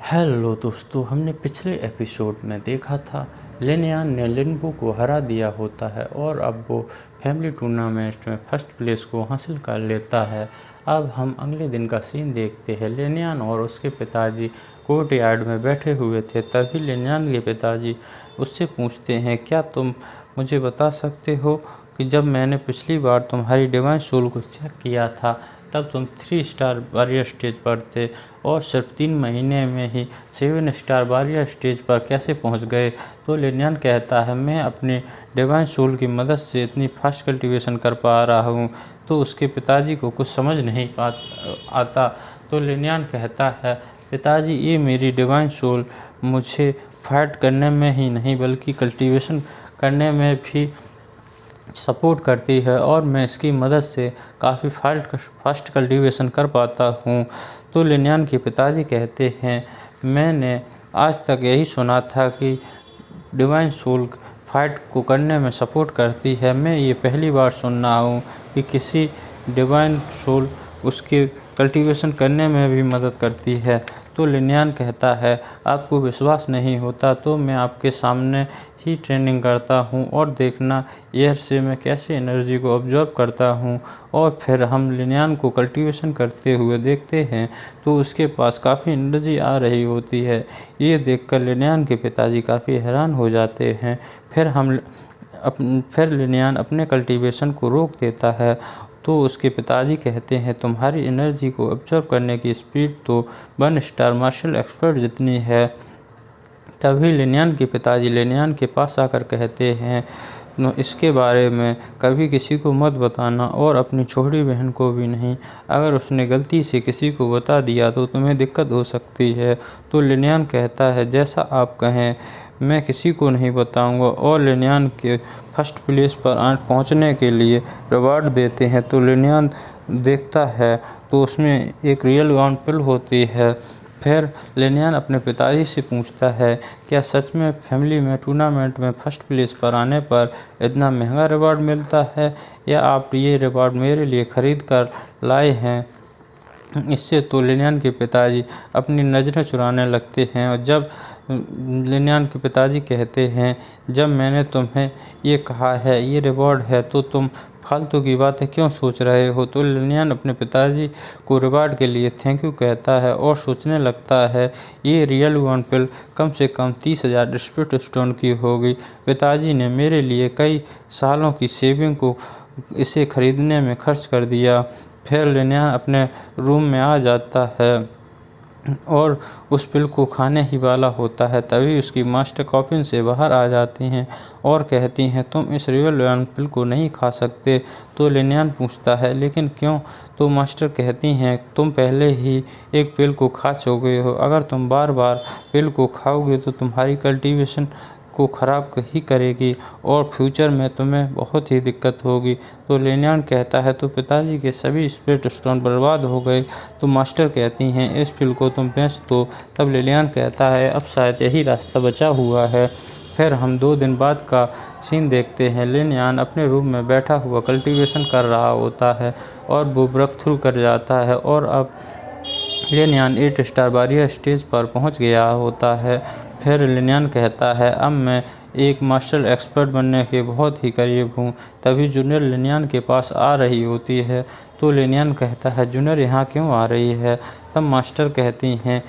Hello दोस्तों, हमने पिछले एपिसोड में देखा था लिनयान ने लिनबू को हरा दिया होता है और अब वो फैमिली टूर्नामेंट में फर्स्ट प्लेस को हासिल कर लेता है। अब हम अगले दिन का सीन देखते हैं। लिनयान और उसके पिताजी कोर्ट यार्ड में बैठे हुए थे। तभी लिनयान के पिताजी उससे पूछते हैं, क्या तुम मुझे बता सकते हो कि जब मैंने पिछली बार तुम्हारी डिवाइन सोल को चेक किया था तब तुम 3 स्टार वॉरियर स्टेज पर थे और सिर्फ 3 महीने में ही 7 स्टार वॉरियर स्टेज पर कैसे पहुंच गए। तो लिनयान कहता है, मैं अपनी डिवाइन सोल की मदद से इतनी फास्ट कल्टीवेशन कर पा रहा हूं। तो उसके पिताजी को कुछ समझ नहीं आता। तो लिनयान कहता है, पिताजी, ये मेरी डिवाइन सोल मुझे फाइट करने में ही नहीं बल्कि कल्टीवेशन करने में भी सपोर्ट करती है और मैं इसकी मदद से काफ़ी फास्ट कल्टीवेशन कर पाता हूँ। तो लिनयान के पिताजी कहते हैं, मैंने आज तक यही सुना था कि डिवाइन सोल फाइट को करने में सपोर्ट करती है। मैं ये पहली बार सुन रहा हूँ कि किसी डिवाइन सोल उसके कल्टीवेशन करने में भी मदद करती है। तो लिनयान कहता है, आपको विश्वास नहीं होता तो मैं आपके सामने ही ट्रेनिंग करता हूँ और देखना एयर से मैं कैसे एनर्जी को ऑब्जर्व करता हूँ। और फिर हम लिनयान को कल्टीवेशन करते हुए देखते हैं तो उसके पास काफ़ी एनर्जी आ रही होती है। ये देखकर लिनयान के पिताजी काफ़ी हैरान हो जाते हैं। फिर लिनयान अपने कल्टीवेशन को रोक देता है। तो उसके पिताजी कहते हैं, तुम्हारी एनर्जी को ऑब्जर्व करने की स्पीड तो 1 स्टार मार्शल एक्सपर्ट जितनी है। तभी लिनयान के पिताजी लिनयान के पास आकर कहते हैं, इसके बारे में कभी किसी को मत बताना और अपनी छोटी बहन को भी नहीं। अगर उसने गलती से किसी को बता दिया तो तुम्हें दिक्कत हो सकती है। तो लिनयान कहता है, जैसा आप कहें, मैं किसी को नहीं बताऊंगा। और लिनयान के फर्स्ट प्लेस पर पहुंचने के लिए रिवार्ड देते हैं। तो लिनयान देखता है तो उसमें एक रियल गाउन पिल होती है। फिर लिनयान अपने पिताजी से पूछता है, क्या सच में फैमिली में टूर्नामेंट में फर्स्ट प्लेस पर आने पर इतना महंगा रिवार्ड मिलता है, या आप ये रिवार्ड मेरे लिए ख़रीद कर लाए हैं। इससे तो लिनयान के पिताजी अपनी नज़रें चुराने लगते हैं। और जब लिनयान के पिताजी कहते हैं, जब मैंने तुम्हें ये कहा है ये रिवॉर्ड है तो तुम फालतू की बातें क्यों सोच रहे हो। तो लिनयान अपने पिताजी को रिवार्ड के लिए थैंक यू कहता है और सोचने लगता है, ये रियल वन पिल कम से कम 30,000 स्पिरिट स्टोन की होगी। पिताजी ने मेरे लिए कई सालों की सेविंग को इसे खरीदने में खर्च कर दिया। फिर लिनयान अपने रूम में आ जाता है और उस पिल को खाने ही वाला होता है। तभी उसकी मास्टर कॉफिन से बाहर आ जाती हैं और कहती हैं, तुम इस रियल वन पिल को नहीं खा सकते। तो लिनयान पूछता है, लेकिन क्यों। तो मास्टर कहती हैं, तुम पहले ही एक पिल को खा चुके हो। अगर तुम बार बार पिल को खाओगे तो तुम्हारी कल्टीवेशन को ख़राब ही करेगी और फ्यूचर में तुम्हें बहुत ही दिक्कत होगी। तो लिनयान कहता है, तो पिताजी के सभी स्पिरिट स्टोन बर्बाद हो गए। तो मास्टर कहती हैं, इस पिल को तुम बेच दो। तब लिनयान कहता है, अब शायद यही रास्ता बचा हुआ है। फिर हम 2 दिन बाद का सीन देखते हैं। लिनयान अपने रूम में बैठा हुआ कल्टीवेशन कर रहा होता है और वो ब्रेक थ्रू कर जाता है और अब लिनयान 8 स्टार वॉरियर स्टेज पर पहुंच गया होता है। फिर लिनयान कहता है, अब मैं एक मार्शल एक्सपर्ट बनने के बहुत ही करीब हूँ। तभी जूनियर लिनयान के पास आ रही होती है। तो लिनयान कहता है, जूनियर यहाँ क्यों आ रही है। तब मास्टर कहती हैं,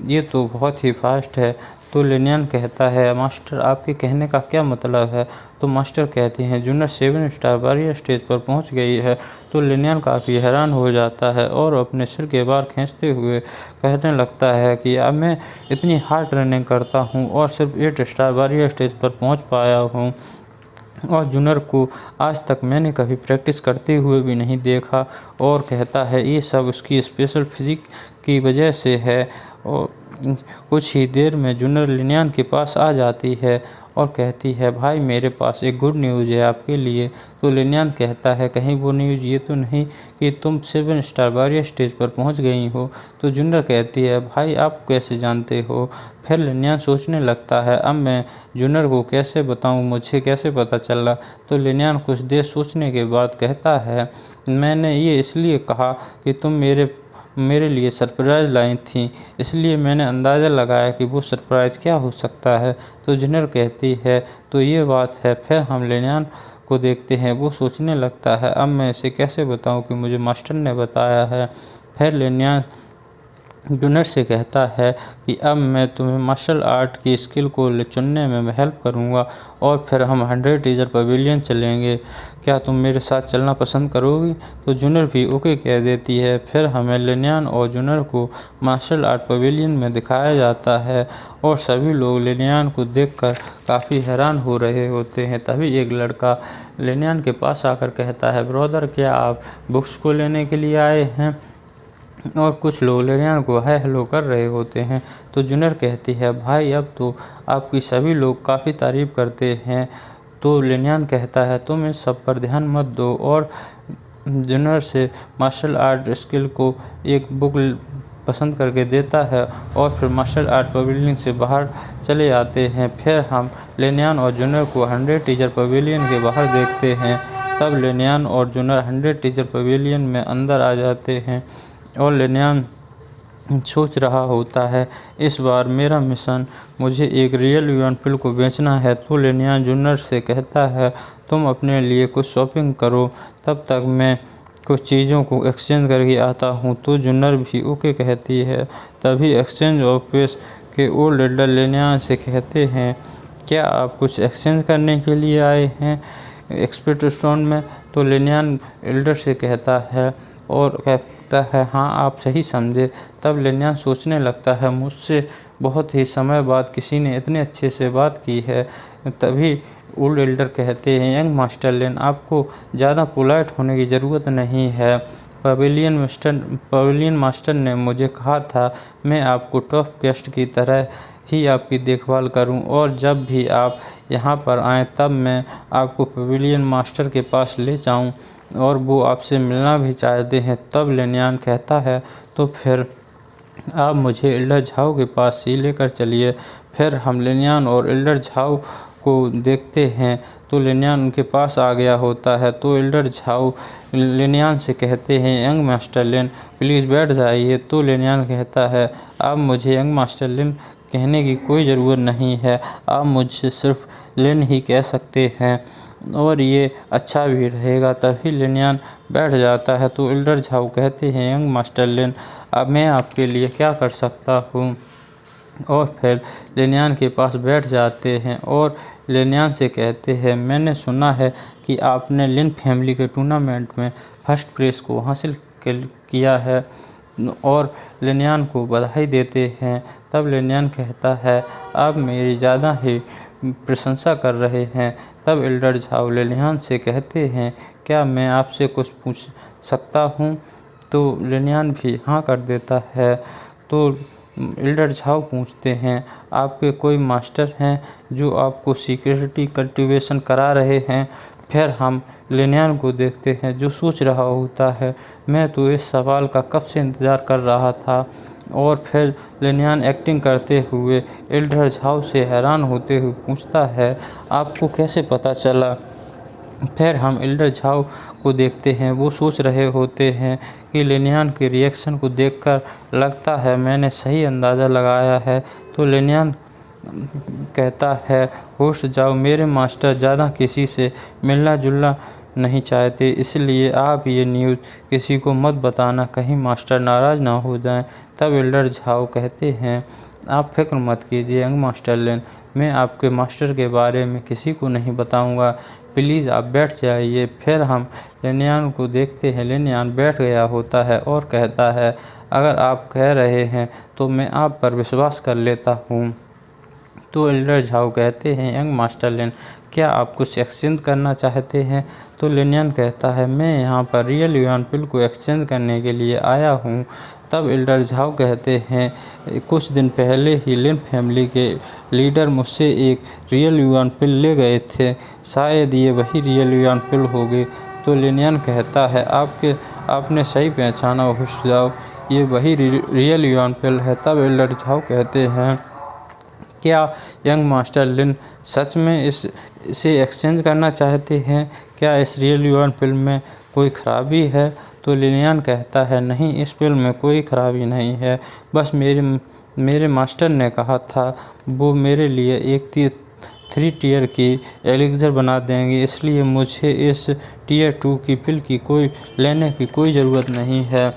ये तो बहुत ही फास्ट है। तो लिनयान कहता है, मास्टर आपके कहने का क्या मतलब है। तो मास्टर कहते हैं, जूनियर 7 स्टार वॉरियर स्टेज पर पहुंच गई है। तो लिनयान काफ़ी हैरान हो जाता है और अपने सिर के बाल खींचते हुए कहने लगता है कि अब मैं इतनी हार्ड रनिंग करता हूं और सिर्फ 8 स्टार वॉरियर स्टेज पर पहुंच पाया हूं। और जूनियर को आज तक मैंने कभी प्रैक्टिस करते हुए भी नहीं देखा। और कहता है, ये सब उसकी स्पेशल फिजिक की वजह से है। और कुछ ही देर में जूनियर लिनयान के पास आ जाती है और कहती है, भाई मेरे पास एक गुड न्यूज़ है आपके लिए। तो लिनयान कहता है, कहीं वो न्यूज़ ये तो नहीं कि तुम 7 स्टार वॉरियर स्टेज पर पहुंच गई हो। तो जूनियर कहती है, भाई आप कैसे जानते हो। फिर लिनयान सोचने लगता है, अब मैं जूनियर को कैसे बताऊं, मुझे कैसे पता चला। तो लिनयान कुछ देर सोचने के बाद कहता है, मैंने ये इसलिए कहा कि तुम मेरे मेरे लिए सरप्राइज़ लाई थी, इसलिए मैंने अंदाज़ा लगाया कि वो सरप्राइज़ क्या हो सकता है। तो जूनियर कहती है, तो ये बात है। फिर हम लिनयान को देखते हैं, वो सोचने लगता है, अब मैं इसे कैसे बताऊं कि मुझे मास्टर ने बताया है। फिर लिनयान जूनियर से कहता है कि अब मैं तुम्हें मार्शल आर्ट की स्किल को चुनने में हेल्प करूंगा और फिर हम 100 टीचर पवेलियन चलेंगे। क्या तुम मेरे साथ चलना पसंद करोगी? तो जूनियर भी ओके कह देती है। फिर हमें लिनयान और जूनियर को मार्शल आर्ट पवेलियन में दिखाया जाता है और सभी लोग लिनयान को देखकर काफ़ी हैरान हो रहे होते हैं। तभी एक लड़का लिनयान के पास आकर कहता है, ब्रदर क्या आप बुक्स को लेने के लिए आए हैं? और कुछ लोग लिनयान को हाय हेलो कर रहे होते हैं। तो जूनियर कहती है, भाई अब तो आपकी सभी लोग काफ़ी तारीफ़ करते हैं। तो लिनयान कहता है, तुम इस सब पर ध्यान मत दो और जूनियर से मार्शल आर्ट स्किल को एक बुक पसंद करके देता है और फिर मार्शल आर्ट पवेलियन से बाहर चले आते हैं। फिर हम लिनयान और जूनियर को 100 टीचर पवेलियन के बाहर देखते हैं। तब लिनयान और जूनियर 100 टीचर पवेलियन में अंदर आ जाते हैं और लिनयान सोच रहा होता है, इस बार मेरा मिशन मुझे एक रियल युआन पिल को बेचना है। तो लिनयान जूनियर से कहता है, तुम अपने लिए कुछ शॉपिंग करो, तब तक मैं कुछ चीज़ों को एक्सचेंज करके आता हूँ। तो जूनियर भी ओके कहती है। तभी एक्सचेंज ऑफिस के ओल्ड एल्डर लिनयान से कहते हैं, क्या आप कुछ एक्सचेंज करने के लिए आए हैं एक्सपेक्ट स्टोन में? तो लिनयान एल्डर से कहता है और कहता है, हाँ आप सही समझे। तब लिनयान सोचने लगता है, मुझसे बहुत ही समय बाद किसी ने इतने अच्छे से बात की है। तभी ओल्ड एल्डर कहते हैं, यंग मास्टर लिन आपको ज़्यादा पोलाइट होने की ज़रूरत नहीं है। पवेलियन मास्टर ने मुझे कहा था मैं आपको टॉप गेस्ट की तरह ही आपकी देखभाल करूं और जब भी आप यहाँ पर आएँ तब मैं आपको पवेलियन मास्टर के पास ले जाऊं और वो आपसे मिलना भी चाहते हैं। तब लिनयान कहता है, तो फिर आप मुझे एल्डर झाओ के पास ही लेकर चलिए। फिर हम लिनयान और एल्डर झाओ को देखते हैं तो लिनयान उनके पास आ गया होता है। तो एल्डर झाओ लिनयान से कहते हैं, यंग मास्टर लिन प्लीज़ बैठ जाइए। तो लिनयान कहता है, अब मुझे यंग मास्टर लिन कहने की कोई ज़रूरत नहीं है, आप मुझसे सिर्फ लिन ही कह सकते हैं और ये अच्छा भी रहेगा। तभी लिनयान बैठ जाता है। तो एल्डर झाओ कहते हैं, यंग मास्टर लिन अब मैं आपके लिए क्या कर सकता हूँ? और फिर लिनयान के पास बैठ जाते हैं और लिनयान से कहते हैं, मैंने सुना है कि आपने लिन फैमिली के टूर्नामेंट में फर्स्ट प्राइज़ को हासिल किया है और लिनयान को बधाई देते हैं। तब लिनयान कहता है, आप मेरी ज़्यादा ही प्रशंसा कर रहे हैं। तब एल्डर झाओ लिनयान से कहते हैं, क्या मैं आपसे कुछ पूछ सकता हूँ? तो लिनयान भी हाँ कर देता है। तो एल्डर झाओ पूछते हैं, आपके कोई मास्टर हैं जो आपको सिक्योरिटी कल्टीवेशन करा रहे हैं? फिर हम लिनयान को देखते हैं जो सोच रहा होता है, मैं तो इस सवाल का कब से इंतज़ार कर रहा था। और फिर लिनयान एक्टिंग करते हुए एल्डर झाओ से हैरान होते हुए पूछता है, आपको कैसे पता चला? फिर हम एल्डर झाओ को देखते हैं, वो सोच रहे होते हैं कि लिनयान के रिएक्शन को देखकर लगता है मैंने सही अंदाज़ा लगाया है। तो लिनयान कहता है, होश जाओ, मेरे मास्टर ज़्यादा किसी से मिलना जुलना नहीं चाहते, इसलिए आप ये न्यूज़ किसी को मत बताना, कहीं मास्टर नाराज़ ना हो जाएं। तब एल्डर झाओ कहते हैं, आप फिक्र मत कीजिए यंग मास्टर लिन, मैं आपके मास्टर के बारे में किसी को नहीं बताऊंगा, प्लीज़ आप बैठ जाइए। फिर हम लिनयान को देखते हैं, लिनयान बैठ गया होता है और कहता है, अगर आप कह रहे हैं तो मैं आप पर विश्वास कर लेता हूँ। तो एल्डर झाओ कहते हैं, यंग मास्टर लिन क्या आप कुछ एक्सचेंज करना चाहते हैं? तो लिनयान कहता है, मैं यहाँ पर रियल युआन पिल को एक्सचेंज करने के लिए आया हूँ। तब एल्डर झाओ कहते हैं, कुछ दिन पहले ही लिन फैमिली के लीडर मुझसे एक रियल युआन पिल ले गए थे, शायद ये वही रियल युआन पिल होगी। तो लिनयान कहता है, आपने सही पहचाना होश जाओ, ये वही रियल युआन पिल है। तब एल्डर झाओ कहते हैं, क्या यंग मास्टर लिन सच में इसे एक्सचेंज करना चाहते हैं? क्या इस रियल युआन पिल में कोई खराबी है? तो लिलियन कहता है, नहीं, इस पिल में कोई खराबी नहीं है, बस मेरे मास्टर ने कहा था वो मेरे लिए एक 3 टियर की एलिक्सर बना देंगे, इसलिए मुझे इस टियर 2 की पिल की लेने की कोई ज़रूरत नहीं है।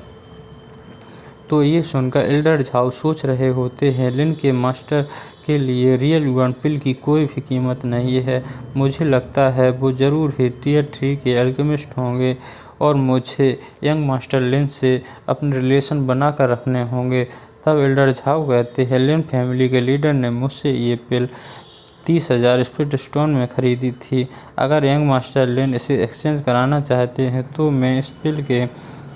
तो ये सुनकर एल्डर झाओ सोच रहे होते हैं, लिन के मास्टर के लिए रियल युआन पिल की कोई भी कीमत नहीं है। मुझे लगता है वो ज़रूर ही टियर 3 के अल्केमिस्ट होंगे और मुझे यंग मास्टर लिन से अपने रिलेशन बना कर रखने होंगे। तब एल्डर झाओ कहते हैं, लिन फैमिली के लीडर ने मुझसे ये पिल 30,000 स्पिरिट स्टोन में खरीदी थी। अगर यंग मास्टर लिन इसे एक्सचेंज कराना चाहते हैं तो मैं इस पिल के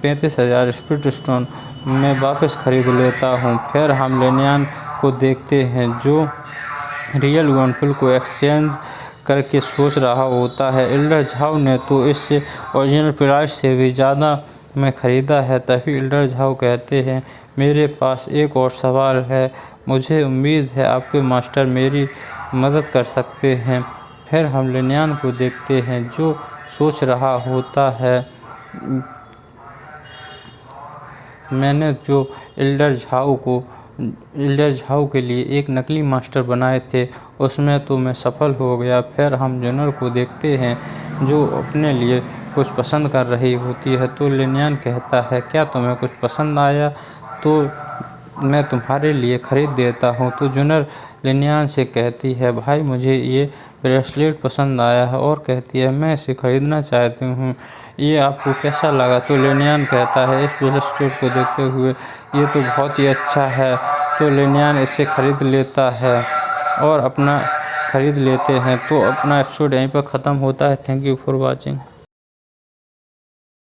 35,000 स्पिरिट स्टोन में वापस खरीद लेता हूँ। फिर हम लिनियन को देखते हैं जो रियल युआन पिल को एक्सचेंज करके सोच रहा होता है। एल्डर झाओ ने तो इससे ओरिजिनल प्राइस से भी ज़्यादा में ख़रीदा है। तभी एल्डर झाओ कहते हैं, मेरे पास एक और सवाल है, मुझे उम्मीद है आपके मास्टर मेरी मदद कर सकते हैं। फिर हम लिनियन को देखते हैं जो सोच रहा होता है, मैंने जो एल्डर झाओ के लिए एक नकली मास्टर बनाए थे उसमें तो मैं सफल हो गया। फिर हम जुनर को देखते हैं जो अपने लिए कुछ पसंद कर रही होती है। तो लिनियन कहता है, क्या तुम्हें कुछ पसंद आया तो मैं तुम्हारे लिए ख़रीद देता हूँ। तो जुनर लिनियन से कहती है, भाई मुझे ये ब्रेसलेट पसंद आया है, और कहती है मैं इसे ख़रीदना चाहती हूँ, ये आपको कैसा लगा। तो लिनियन कहता है, इस ब्रेसलेट को देखते हुए ये तो बहुत ही अच्छा है। तो लिनियन इसे ख़रीद लेता है और ख़रीद लेते हैं। तो अपना एपिसोड यहीं पर ख़त्म होता है। Thank you for watching.